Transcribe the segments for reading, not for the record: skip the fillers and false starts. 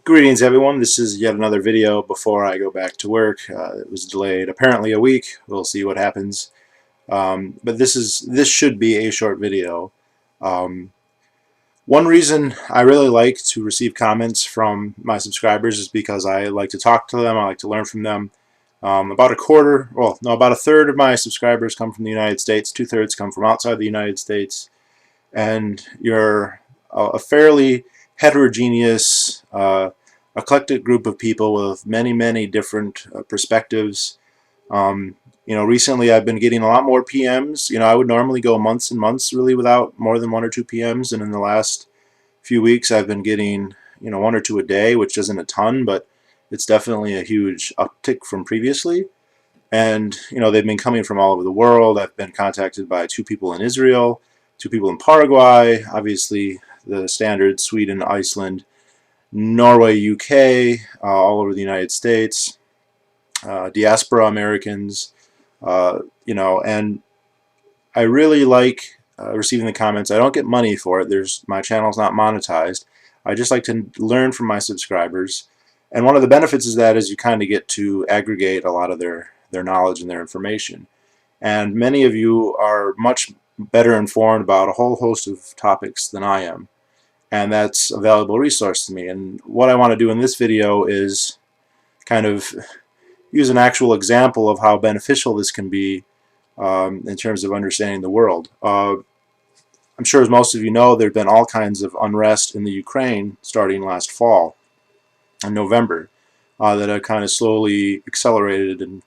Greetings everyone, this is yet another video before I go back to work. It was delayed apparently a week. We'll see what happens. But this should be a short video. Um, One reason I really like to receive comments from my subscribers is because I like to talk to them, I like to learn from them. About a third of my subscribers come from the United States, 2/3 come from outside the United States, and you're a fairly heterogeneous, eclectic group of people with many different perspectives. Recently I've been getting a lot more PMs. I would normally go months and months really without more than 1 or 2 PMs, and in the last few weeks I've been getting 1 or 2 a day, which isn't a ton, but it's definitely a huge uptick from previously. And they've been coming from all over the world. I've been contacted by 2 people in Israel, 2 people in Paraguay, obviously the standard Sweden, Iceland, Norway, UK, all over the United States, diaspora Americans, and I really like receiving the comments. I don't get money for it. My channel's not monetized. I just like to learn from my subscribers, and one of the benefits is that is you kind of get to aggregate a lot of their knowledge and their information. And many of you are much better informed about a whole host of topics than I am, and that's a valuable resource to me. And what I want to do in this video is kind of use an actual example of how beneficial this can be in terms of understanding the world. I'm sure, as most of you know, there have been all kinds of unrest in the Ukraine starting last fall, in November, that have kind of slowly accelerated and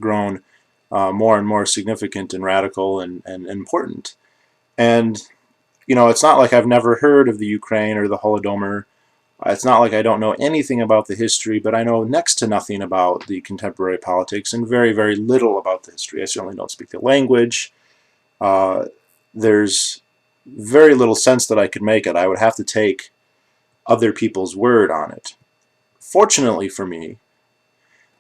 grown more and more significant and radical and important. And it's not like I've never heard of the Ukraine or the Holodomor. It's not like I don't know anything about the history, but I know next to nothing about the contemporary politics and very little about the history. I certainly don't speak the language. There's very little sense that I could make it. I would have to take other people's word on it. Fortunately for me,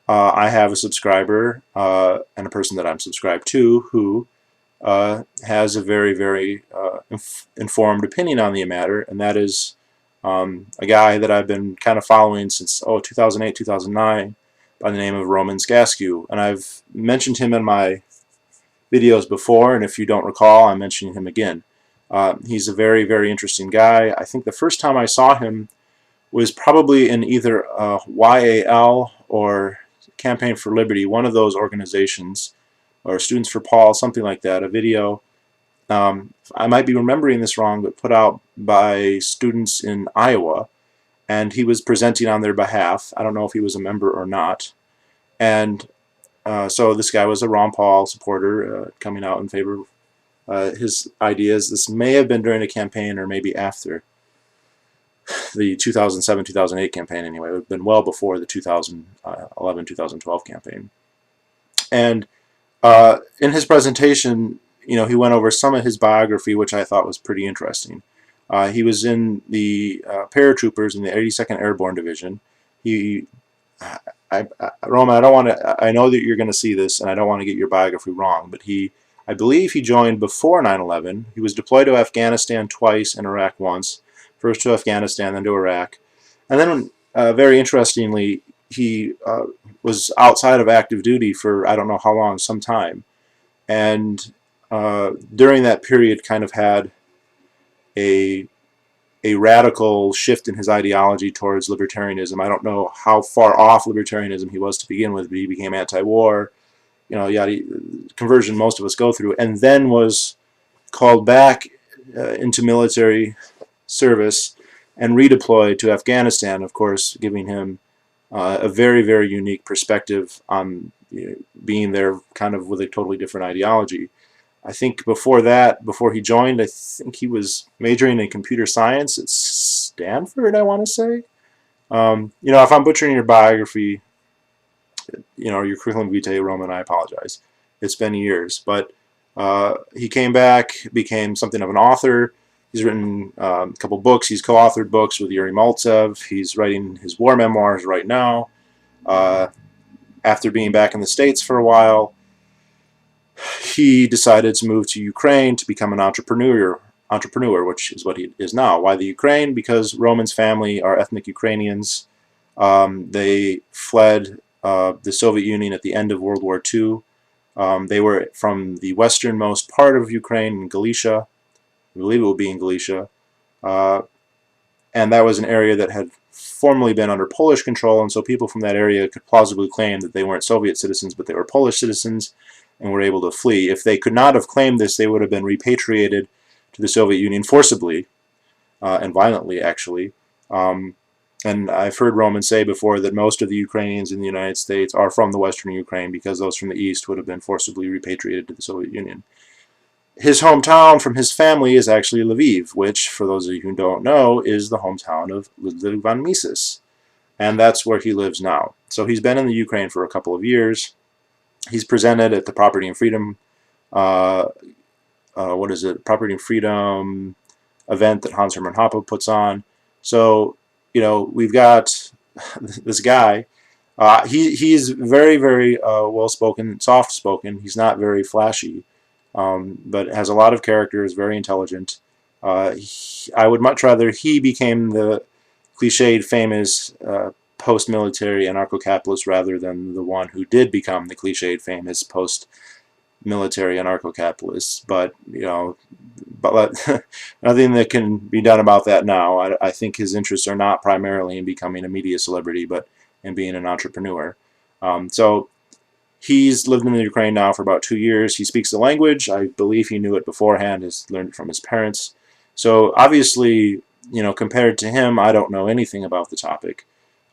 I have a subscriber and a person that I'm subscribed to who has a very informed opinion on the matter, and that is a guy that I've been kind of following since 2008, 2009 by the name of Gascu. And I've mentioned him in my videos before, and if you don't recall, I'm mentioning him again. He's a very interesting guy. I think the first time I saw him was probably in either YAL or Campaign for Liberty, one of those organizations, or Students for Paul, something like that, a video. I might be remembering this wrong, but put out by students in Iowa, and he was presenting on their behalf. I don't know if he was a member or not. And so this guy was a Ron Paul supporter, coming out in favor of his ideas. This may have been during a campaign or maybe after the 2007-2008 campaign anyway. It would have been well before the 2011-2012 campaign. And in his presentation, he went over some of his biography, which I thought was pretty interesting. He was in the paratroopers in the 82nd Airborne Division. Roman, I know that you're going to see this, and I don't want to get your biography wrong, but I believe he joined before 9/11. He was deployed to Afghanistan twice and Iraq once. First to Afghanistan, then to Iraq. And then, very interestingly, he was outside of active duty for I don't know how long, some time. And during that period kind of had a radical shift in his ideology towards libertarianism. I don't know how far off libertarianism he was to begin with, but he became anti-war, conversion most of us go through, and then was called back into military service and redeployed to Afghanistan, of course, giving him a very unique perspective on being there kind of with a totally different ideology. I think before that, before he joined, I think he was majoring in computer science at Stanford, I want to say. If I'm butchering your biography, your curriculum vitae, Roman, I apologize. It's been years. But he came back, became something of an author. He's written a couple books. He's co-authored books with Yuri Maltsev. He's writing his war memoirs right now. After being back in the States for a while, he decided to move to Ukraine to become an entrepreneur. entrepreneur, which is what he is now. Why the Ukraine? Because Roman's family are ethnic Ukrainians. They fled the Soviet Union at the end of World War II. They were from the westernmost part of Ukraine, in Galicia. I believe it would be in Galicia. Uh, and that was an area that had formerly been under Polish control, and so people from that area could plausibly claim that they weren't Soviet citizens, but they were Polish citizens and were able to flee. If they could not have claimed this, they would have been repatriated to the Soviet Union forcibly and violently, actually. And I've heard Roman say before that most of the Ukrainians in the United States are from the Western Ukraine because those from the East would have been forcibly repatriated to the Soviet Union. His hometown from his family is actually Lviv, which, for those of you who don't know, is the hometown of Ludwig von Mises. And that's where he lives now. So he's been in the Ukraine for a couple of years. He's presented at the Property and Freedom, Property and Freedom event that Hans Hermann Hoppe puts on. So, we've got this guy. He's very, very well-spoken, soft-spoken. He's not very flashy. But has a lot of character, is very intelligent. I would much rather he became the cliched, famous post-military anarcho-capitalist rather than the one who did become the cliched, famous post-military anarcho-capitalist. But nothing that can be done about that now. I think his interests are not primarily in becoming a media celebrity, but in being an entrepreneur. So he's lived in the Ukraine now for about 2 years. He speaks the language. I believe he knew it beforehand, has learned it from his parents. So obviously, compared to him, I don't know anything about the topic.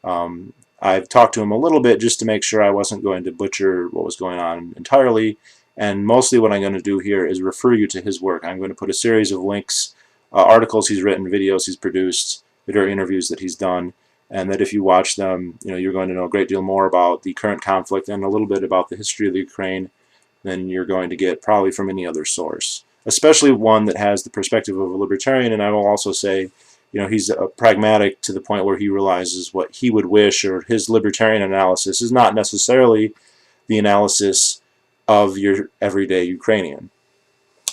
I've talked to him a little bit just to make sure I wasn't going to butcher what was going on entirely. And mostly what I'm going to do here is refer you to his work. I'm going to put a series of links, articles he's written, videos he's produced, video interviews that he's done, and that if you watch them, you're going to know a great deal more about the current conflict and a little bit about the history of the Ukraine than you're going to get probably from any other source, especially one that has the perspective of a libertarian. And I will also say, he's pragmatic to the point where he realizes what he would wish, or his libertarian analysis is not necessarily the analysis of your everyday Ukrainian.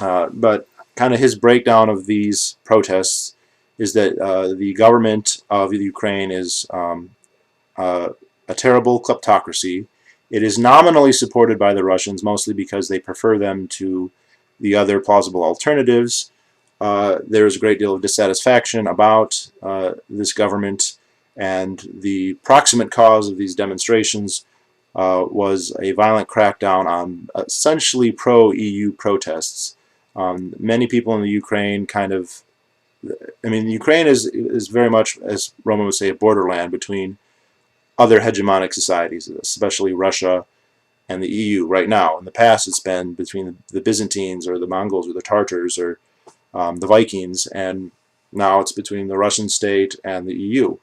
But kind of his breakdown of these protests is that the government of Ukraine is a terrible kleptocracy. It is nominally supported by the Russians, mostly because they prefer them to the other plausible alternatives. There's a great deal of dissatisfaction about this government, and the proximate cause of these demonstrations was a violent crackdown on essentially pro-EU protests. Many people in the Ukraine Ukraine is very much, as Roman would say, a borderland between other hegemonic societies, especially Russia and the EU right now. In the past, it's been between the Byzantines or the Mongols or the Tartars or the Vikings, and now it's between the Russian state and the EU.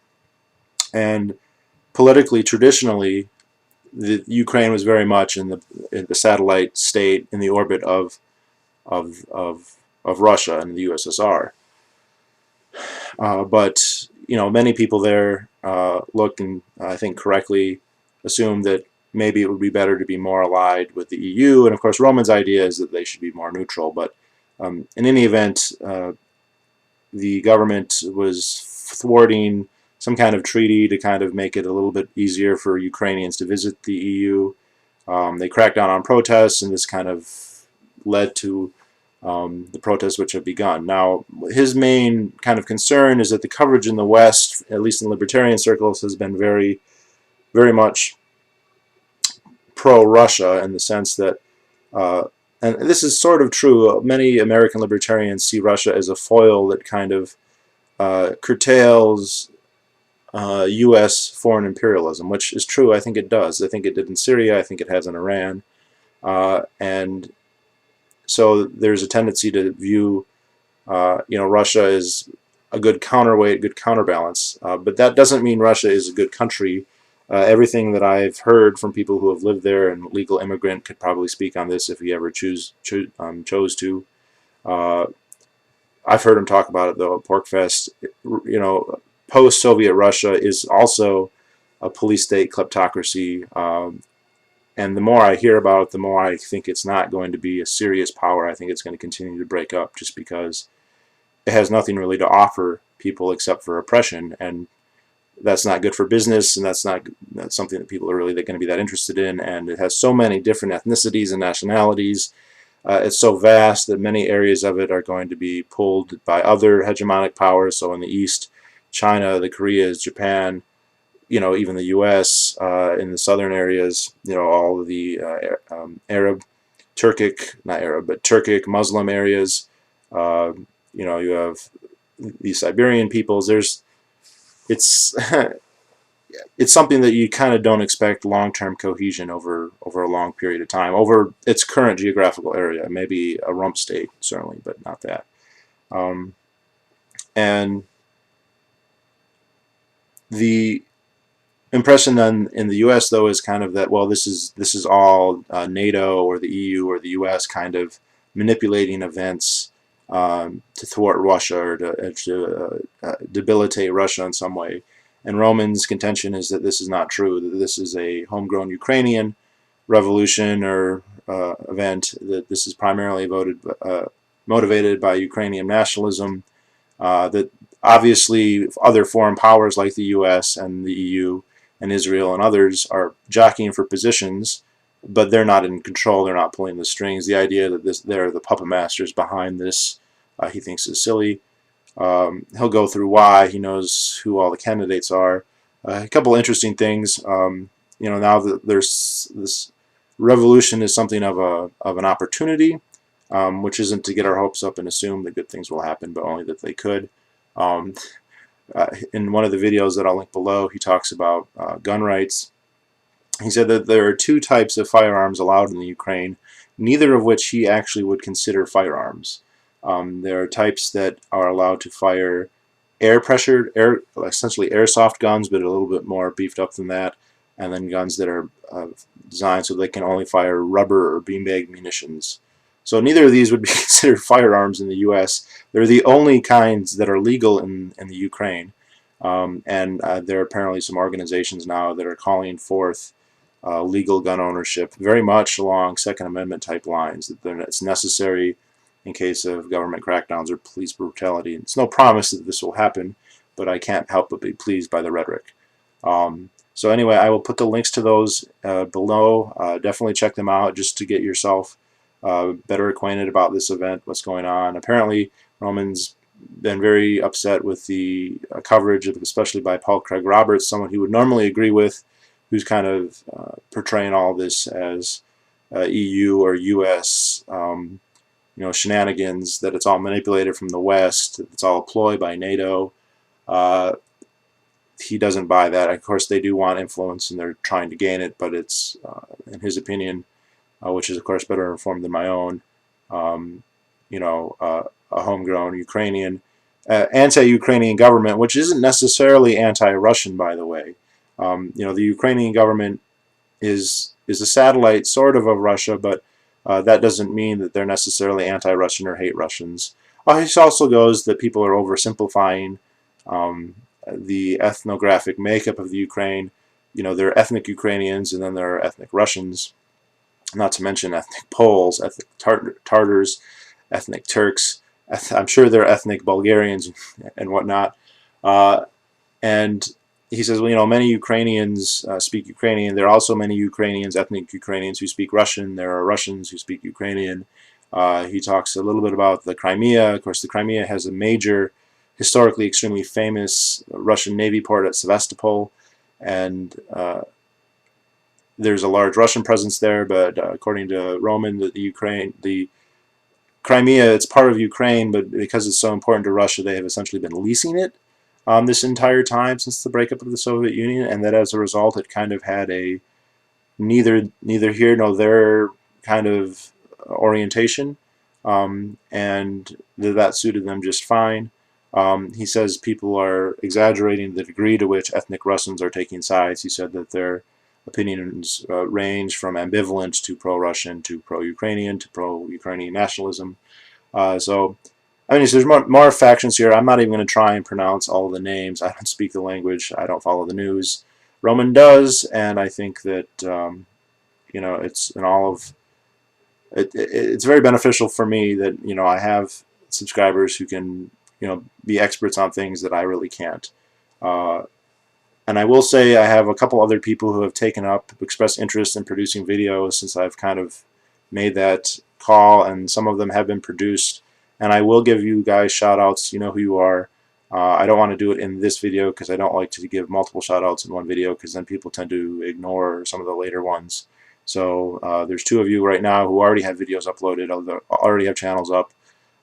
And politically, traditionally, the Ukraine was very much in the satellite state in the orbit of Russia and the USSR. But many people there looked, and I think correctly assumed that maybe it would be better to be more allied with the EU. And of course, Roman's idea is that they should be more neutral. But in any event, the government was thwarting some kind of treaty to kind of make it a little bit easier for Ukrainians to visit the EU. They cracked down on protests, and this kind of led to the protests which have begun. Now, his main kind of concern is that the coverage in the West, at least in libertarian circles, has been very, very much pro-Russia, in the sense that, and this is sort of true, many American libertarians see Russia as a foil that kind of curtails U.S. foreign imperialism, which is true. I think it does. I think it did in Syria. I think it has in Iran. And so there's a tendency to view, Russia as a good counterweight, good counterbalance. But that doesn't mean Russia is a good country. Everything that I've heard from people who have lived there, and legal immigrant could probably speak on this if he ever chose to. I've heard him talk about it, though, at PorkFest. Post-Soviet Russia is also a police state kleptocracy. And the more I hear about it, the more I think it's not going to be a serious power. I think it's going to continue to break up, just because it has nothing really to offer people except for oppression, and that's not good for business, and that's something that people are really going to be that interested in. And it has so many different ethnicities and nationalities. It's so vast that many areas of it are going to be pulled by other hegemonic powers. So in the East, China, the Koreas, Japan, even the U.S. In the southern areas, all of the Arab, Turkic, not Arab, but Turkic Muslim areas. You have the Siberian peoples. It's it's something that you kind of don't expect long-term cohesion over a long period of time, over its current geographical area. Maybe a rump state, certainly, but not that. And the impression then in the U.S. though is kind of that, well, this is all NATO or the EU or the U.S. kind of manipulating events to thwart Russia or to debilitate Russia in some way. And Roman's contention is that this is not true, that this is a homegrown Ukrainian revolution or event, that this is primarily motivated by Ukrainian nationalism, that obviously other foreign powers like the US and the EU and Israel and others are jockeying for positions, but they're not in control, they're not pulling the strings. The idea that they're the puppet masters behind this, he thinks is silly. He'll go through why. He knows who all the candidates are. A couple interesting things. Now that there's this revolution is something of an opportunity, which isn't to get our hopes up and assume that good things will happen, but only that they could. In one of the videos that I'll link below, he talks about gun rights. He said that there are two types of firearms allowed in the Ukraine, neither of which he actually would consider firearms. There are types that are allowed to fire air-pressured, essentially airsoft guns, but a little bit more beefed up than that, and then guns that are designed so they can only fire rubber or beanbag munitions. So neither of these would be considered firearms in the U.S. They're the only kinds that are legal in the Ukraine, and there are apparently some organizations now that are calling forth legal gun ownership, very much along Second Amendment type lines, that it's necessary in case of government crackdowns or police brutality. It's no promise that this will happen, but I can't help but be pleased by the rhetoric. So anyway, I will put the links to those below. Definitely check them out just to get yourself better acquainted about this event, what's going on. Apparently, Roman's been very upset with the coverage, especially by Paul Craig Roberts, someone he would normally agree with, who's kind of portraying all this as EU or US shenanigans, that it's all manipulated from the West, it's all a ploy by NATO. He doesn't buy that. Of course, they do want influence and they're trying to gain it, but it's, in his opinion, which is of course better informed than my own, a homegrown Ukrainian, anti-Ukrainian government, which isn't necessarily anti-Russian, by the way. The Ukrainian government is a satellite sort of Russia, but that doesn't mean that they're necessarily anti-Russian or hate Russians. He also goes that people are oversimplifying the ethnographic makeup of the Ukraine. There are ethnic Ukrainians and then there are ethnic Russians, not to mention ethnic Poles, ethnic Tartars, ethnic Turks. I'm sure there are ethnic Bulgarians and whatnot. And he says, well, many Ukrainians speak Ukrainian. There are also many Ukrainians, ethnic Ukrainians, who speak Russian. There are Russians who speak Ukrainian. He talks a little bit about the Crimea. Of course, the Crimea has a major, historically extremely famous Russian Navy port at Sevastopol, and there's a large Russian presence there. But according to Roman, the Crimea, it's part of Ukraine, but because it's so important to Russia, they have essentially been leasing it this entire time since the breakup of the Soviet Union, and that as a result it kind of had a neither here nor there kind of orientation, and that suited them just fine. He says people are exaggerating the degree to which ethnic Russians are taking sides. He said that their opinions range from ambivalent to pro-Russian to pro-Ukrainian to pro-Ukrainian nationalism. So there's more factions here. I'm not even going to try and pronounce all of the names. I don't speak the language. I don't follow the news. Roman does, and I think that it's in all of it. It's very beneficial for me that I have subscribers who can be experts on things that I really can't. And I will say I have a couple other people who have expressed interest in producing videos since I've kind of made that call, and some of them have been produced. And I will give you guys shout outs, you know who you are. I don't want to do it in this video because I don't like to give multiple shout outs in one video, because then people tend to ignore some of the later ones. So there's 2 of you right now who already have videos uploaded, already have channels up.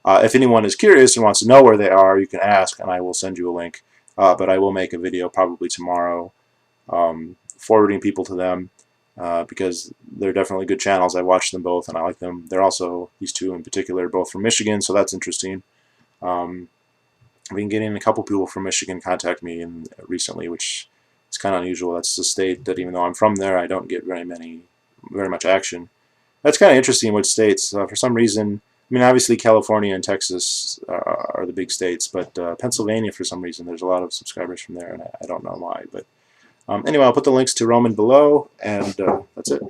If anyone is curious and wants to know where they are, you can ask and I will send you a link. But I will make a video probably tomorrow forwarding people to them because they're definitely good channels. I watched them both and I like them. They're also, these 2 in particular, both from Michigan, so that's interesting. I've been getting a couple people from Michigan contact me recently, which is kind of unusual. That's a state that, even though I'm from there, I don't get very much action. That's kind of interesting which states. For some reason, I mean, obviously California and Texas are the big states, but Pennsylvania, for some reason, there's a lot of subscribers from there, and I don't know why. But anyway, I'll put the links to Roman below, and that's it.